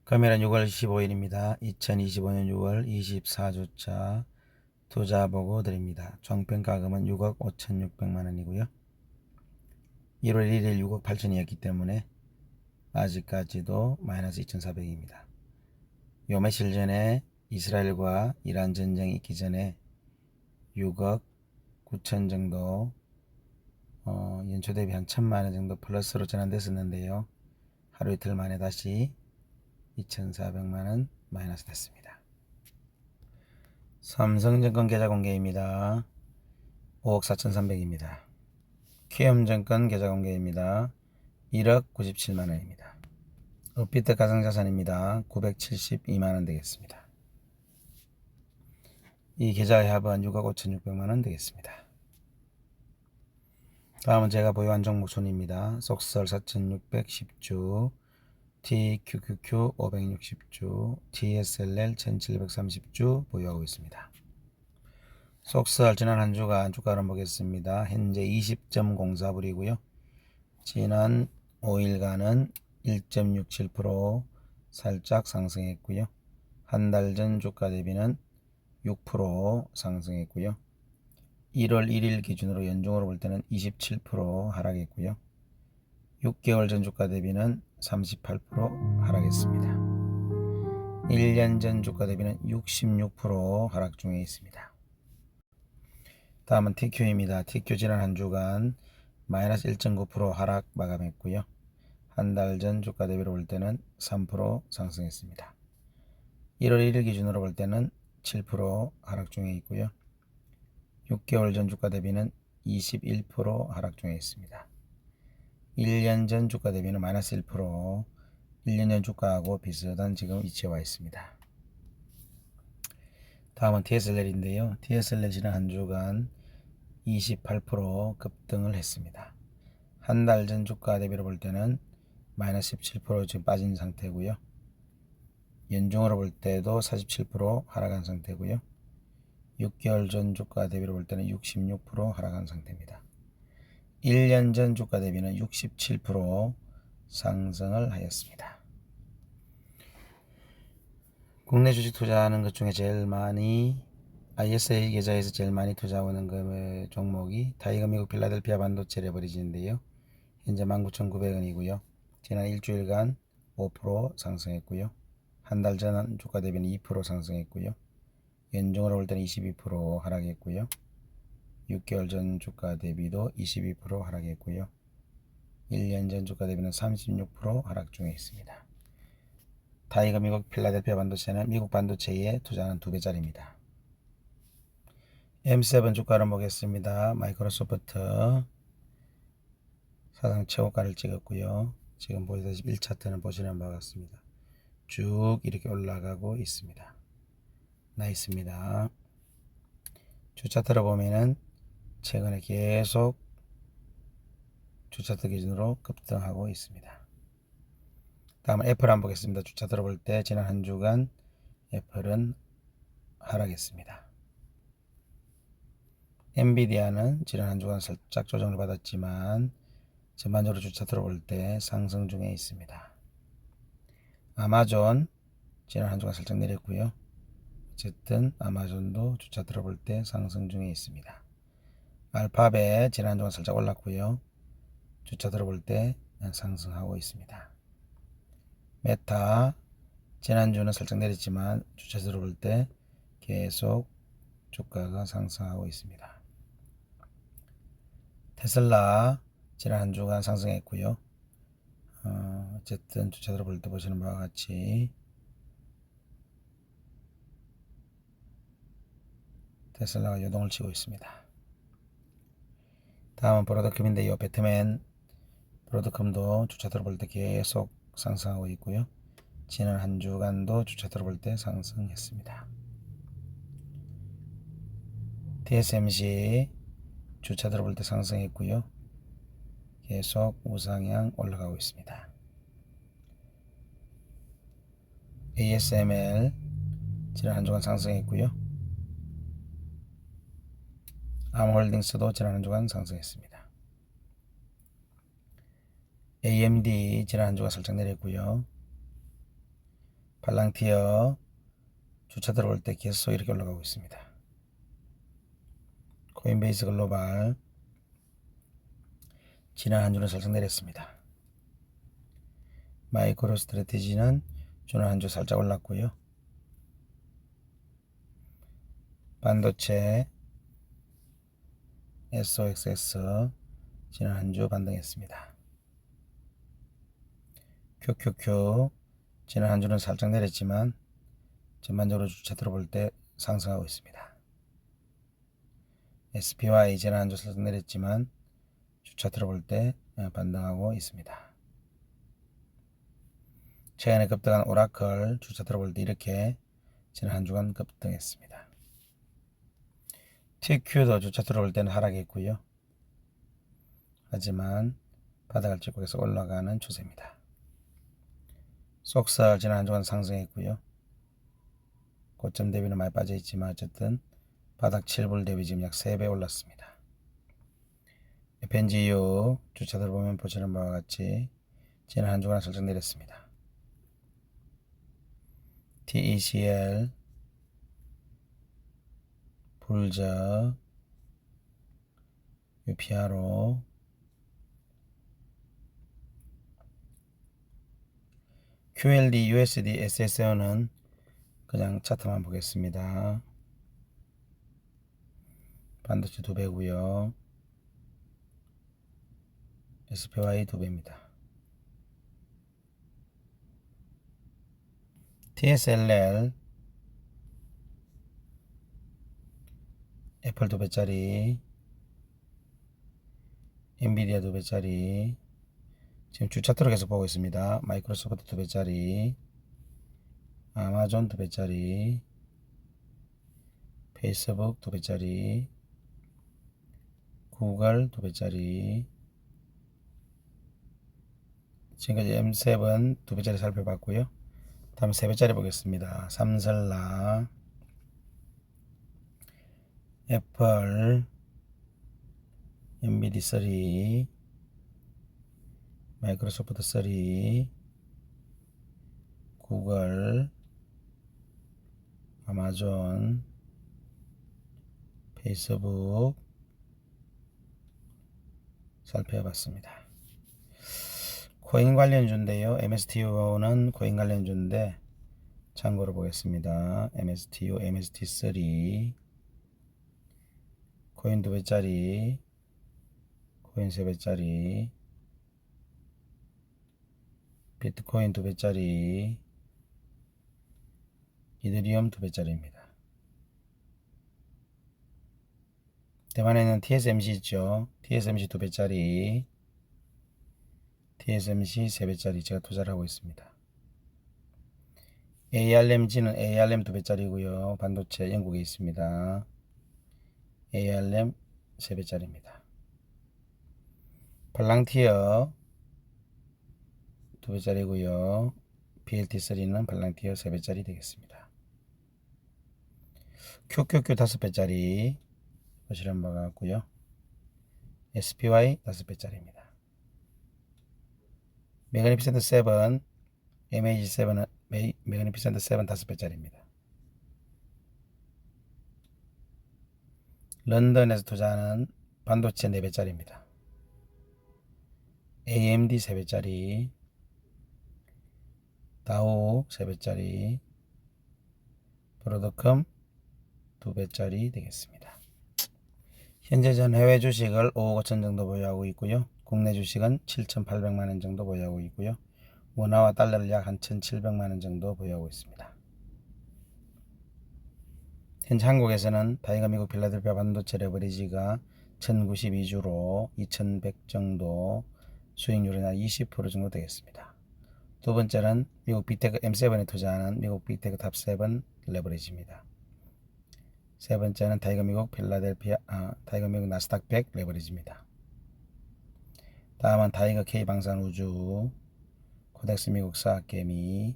금일은 6월 15일입니다. 2025년 6월 24주차 투자보고 드립니다. 종평가금은 6억 5,600만원이고요. 1월 1일 6억 8천이었기 때문에 아직까지도 마이너스 2,400입니다. 요 며칠 전에 이스라엘과 이란 전쟁이 있기 전에 6억 9천 정도 연초 대비 한 1,000만원 정도 플러스로 전환됐었는데요. 하루 이틀 만에 다시 2,400만원 마이너스 됐습니다. 삼성증권 계좌공개입니다. 5억 4,300입니다. 키움증권 계좌공개입니다. 1억 97만원입니다. 업비트 가상자산입니다. 972만원 되겠습니다. 이 계좌의 합은 6억 5,600만원 되겠습니다. 다음은 제가 보유한 종목 순입니다. 속설 4,610주, TQQQ 560주, TSLL 1730주 보유하고 있습니다. 속설 지난 한 주간 주가를 보겠습니다. 현재 20.04불이고요. 지난 5일간은 1.67% 살짝 상승했고요. 한 달 전 주가 대비는 6% 상승했고요. 1월 1일 기준으로 연중으로 볼 때는 27% 하락했고요. 6개월 전 주가 대비는 38% 하락했습니다. 1년 전 주가 대비는 66% 하락 중에 있습니다. 다음은 TQ입니다. TQ 지난 한 주간 마이너스 1.9% 하락 마감했고요. 한 달 전 주가 대비로 볼 때는 3% 상승했습니다. 1월 1일 기준으로 볼 때는 7% 하락 중에 있고요. 6개월 전 주가 대비는 21% 하락 중에 있습니다. 1년 전 주가 대비는 마이너스 1%, 1년 전 주가하고 비슷한 지금 위치에 와 있습니다. 다음은 TSLL인데요. TSLL 지난 한 주간 28% 급등을 했습니다. 한 달 전 주가 대비로 볼 때는 마이너스 17% 지금 빠진 상태고요. 연중으로 볼 때도 47% 하락한 상태고요. 6개월 전 주가 대비로 볼 때는 66% 하락한 상태입니다. 1년 전 주가 대비는 67% 상승을 하였습니다. 국내 주식 투자하는 것 중에 제일 많이 ISA 계좌에서 제일 많이 투자하는 그 종목이 타이거 미국 필라델피아 반도체 레버리지인데요. 현재 19,900원이고요. 지난 일주일간 5% 상승했고요. 한 달 전 주가 대비는 2% 상승했고요. 연중으로 볼 때는 22% 하락했고요. 6개월 전 주가 대비도 22% 하락했고요. 1년 전 주가 대비는 36% 하락 중에 있습니다. 타이거 미국 필라델피아 반도체는 미국 반도체에 투자하는 2배짜리입니다. M7 주가를 보겠습니다. 마이크로소프트 사상 최고가를 찍었고요. 지금 보시다시피 1차트는 보시는 바와 같습니다. 쭉 이렇게 올라가고 있습니다. 나이스입니다. 주차트를 보면은 최근에 계속 주차트 기준으로 급등하고 있습니다. 다음은 애플 한번 보겠습니다. 주차트를 볼 때 지난 한 주간 애플은 하락했습니다. 엔비디아는 지난 한 주간 살짝 조정을 받았지만 전반적으로 주차트를 볼 때 상승 중에 있습니다. 아마존 지난 한 주간 살짝 내렸고요. 어쨌든 아마존도 주차트를 볼 때 상승 중에 있습니다. 알파벳 지난 한 주간 살짝 올랐고요. 주차트를 볼 때 상승하고 있습니다. 메타 지난주는 살짝 내렸지만 주차트를 볼 때 계속 주가가 상승하고 있습니다. 테슬라 지난 한 주간 상승했고요. 어쨌든 주차트를 볼 때 보시는 바와 같이 테슬라가 요동을 치고 있습니다. 다음은 브로드컴인데요. 배트맨 브로드컴도 주차트를 볼 때 계속 상승하고 있고요. 지난 한 주간도 주차트를 볼 때 상승했습니다. TSMC 주차트를 볼 때 상승했고요. 계속 우상향 올라가고 있습니다. ASML 지난 한 주간 상승했고요. 암홀딩스도 지난 한 주간 상승했습니다. AMD 지난 한 주간 살짝 내렸고요. 팔랑티어 주차 들어올 때 계속 이렇게 올라가고 있습니다. 코인베이스 글로벌 지난 한 주는 살짝 내렸습니다. 마이크로 스트래티지는 지난 한 주 살짝 올랐고요. 반도체 SOXS 지난 한 주 반등했습니다. QQQ 지난 한 주는 살짝 내렸지만 전반적으로 주차 들어볼 때 상승하고 있습니다. SPY 지난 한 주 살짝 내렸지만 주차 들어볼 때 반등하고 있습니다. 최근에 급등한 오라클 주차 들어볼 때 이렇게 지난 한 주간 급등했습니다. TQ도 주차 들어올 때는 하락했고요. 하지만 바닥을 찍고 계속 올라가는 추세입니다. 속설 지난 한 주간 상승했고요. 고점 대비는 많이 빠져있지만 어쨌든 바닥 7불 대비 지금 약 3배 올랐습니다. FNGU 주차들 보면 보시는 바와 같이 지난 한 주간 살짝 내렸습니다. TECL 불저 UPRO QLD, USD, SSO는 그냥 차트만 보겠습니다. 반도체 2배고요. SPY 2배입니다. TSLL 애플 2배짜리, 엔비디아 2배짜리, 지금 주차트로 계속 보고 있습니다. 마이크로소프트 2배짜리, 아마존 2배짜리, 페이스북 2배짜리, 구글 2배짜리, 지금까지 M7 2배짜리 살펴봤고요. 다음 3배짜리 보겠습니다. 삼설라, 애플, 엔비디 3, 마이크로소프트 3, 구글, 아마존, 페이스북 살펴봤습니다. 코인 관련주인데요. MSTU는 코인 관련주인데 참고로 보겠습니다. MSTU, MST3 코인 2배짜리, 코인 3배짜리, 비트코인 2배짜리, 이더리움 2배짜리입니다. 대만에 있는 TSMC 있죠. TSMC 2배짜리, TSMC 3배짜리 제가 투자를 하고 있습니다. ARMG는 ARM 2배짜리고요. 반도체 영국에 있습니다. ARM 3배짜리입니다. 팔랑티어 2배짜리고요. BLT3는 팔랑티어 3배짜리 되겠습니다. QQQ 5배짜리 보시는 바가 같고요. SPY 5배짜리입니다. 매그니피센트 7, MAG7은 매그니피센트 7 5배짜리입니다. 런던에서 투자하는 반도체 4배짜리입니다. AMD 3배짜리, 다우 3배짜리, 브로드컴 2배짜리 되겠습니다. 현재 전 해외 주식을 5억 5천 정도 보유하고 있고요. 국내 주식은 7,800만원 정도 보유하고 있고요. 원화와 달러를 약 한 1,700만원 정도 보유하고 있습니다. 현재 한국에서는 다이가 미국 필라델피아 반도체 레버리지가 1092주로 2100 정도, 수익률은 약 20% 정도 되겠습니다. 두 번째는 미국 빅테크 M7에 투자하는 미국 빅테크 탑7 레버리지입니다. 세 번째는 다이가 미국 다이가 미국 나스닥 100 레버리지입니다. 다음은 다이가 K 방산우주, 코덱스 미국 사학개미,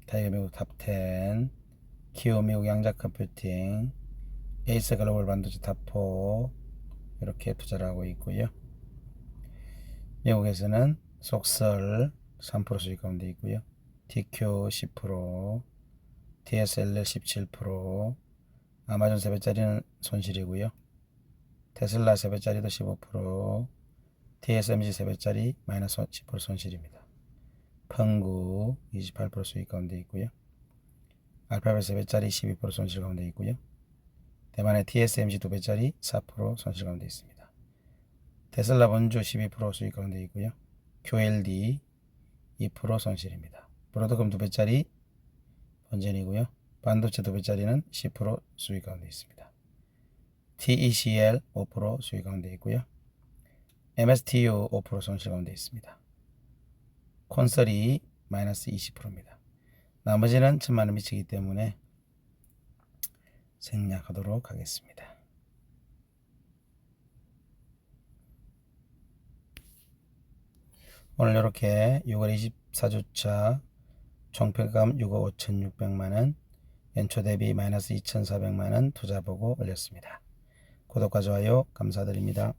다이가 미국 탑10, 키오 미국 양자 컴퓨팅, 에이스 글로벌 반도체 탑4 이렇게 투자를 하고 있고요. 미국에서는 속설 3% 수익 가운데 있고요. DQ 10%, TSLL 17%, 아마존 3배짜리는 손실이고요. 테슬라 3배짜리도 15%, TSMC 3배짜리 마이너스 10% 손실입니다. 펑구 28% 수익 가운데 있고요. 알파벳 3배짜리 12% 손실 가운데 있고요. 대만의 TSMC 2배짜리 4% 손실 가운데 있습니다. 테슬라 본주 12% 수익 가운데 있고요. QLD 2% 손실입니다. 브로드컴 2배짜리 본전이고요. 반도체 2배짜리는 10% 수익 가운데 있습니다. TECL 5% 수익 가운데 있고요. MSTU 5% 손실 가운데 있습니다. 콘설이 마이너스 20%입니다. 나머지는 천만원 미치기 때문에 생략하도록 하겠습니다. 오늘 이렇게 6월 24주차 총평가금 6억 5,600만원, 연초 대비 마이너스 2,400만원 투자 보고 올렸습니다. 구독과 좋아요 감사드립니다.